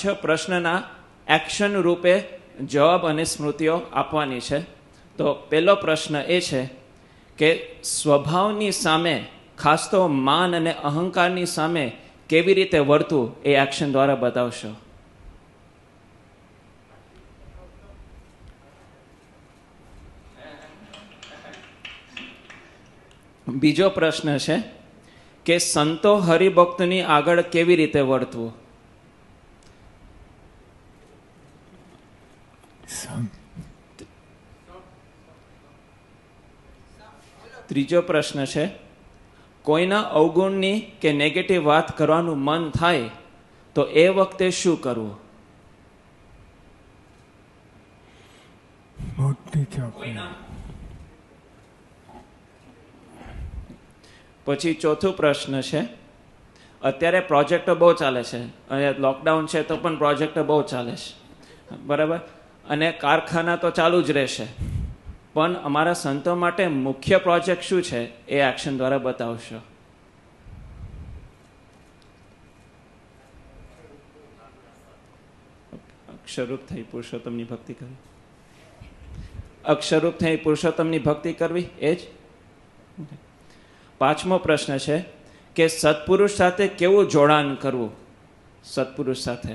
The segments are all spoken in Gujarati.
5-6 પ્રશ્નના એક્શન રૂપે જવાબ અને સ્મૃતિઓ આપવાની છે. તો પહેલો પ્રશ્ન એ છે કે સ્વભાવની સામે, ખાસ તો માન અને અહંકારની સામે કેવી રીતે વર્તવું એ એક્શન દ્વારા બતાવશો. બીજો પ્રશ્ન છે કે સંતો હરિભક્તની આગળ કેવી રીતે વર્તવું. ત્રીજો પ્રશ્ન છે કોઈના અવગુણની કે નેગેટિવ વાત કરવાનું મન થાય તો એ વખતે શું કરવું. પછી ચોથો પ્રશ્ન છે, અત્યારે પ્રોજેક્ટો બહુ ચાલે છે અને લોકડાઉન છે તો પણ પ્રોજેક્ટો બહુ ચાલે છે, બરાબર, અને કારખાના તો ચાલુ જ રહેશે, પણ અમારા સંતો માટે મુખ્ય પ્રોજેક્ટ શું છે એ એક્શન દ્વારા બતાવશો. અક્ષરરૂપ થઈ પુરુષોત્તમની ભક્તિ કરવી. અક્ષરરૂપ થઈ પુરુષોત્તમની ભક્તિ કરવી એ જ. પાંચમો પ્રશ્ન છે કે સત્પુરુષ સાથે કેવું જોડાણ કરવું. સત્પુરુષ સાથે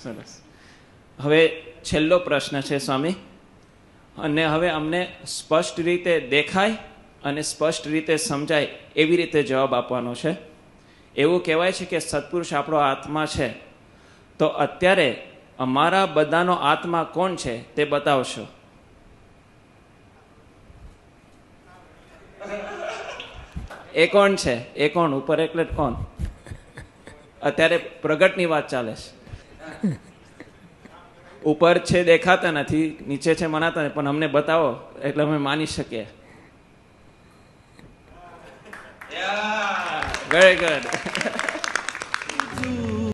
સરસ. હવે છેલ્લો પ્રશ્ન છે સ્વામી, અને હવે અમને સ્પષ્ટ રીતે દેખાય અને સ્પષ્ટ રીતે સમજાય એવી રીતે જવાબ આપવાનો છે. એવું કહેવાય છે કે સત્પુરુષ આપણો આત્મા છે, તો અત્યારે અમારા બધાનો આત્મા કોણ છે તે બતાવશો. એ કોણ છે? એ કોણ? ઉપર એટલે કોણ? અત્યારે પ્રગટની વાત ચાલે છે. ઉપર છે દેખાતા નથી, નીચે છે મનાતા નથી, પણ અમને બતાવો એટલે અમે માની શકીએ. Very good.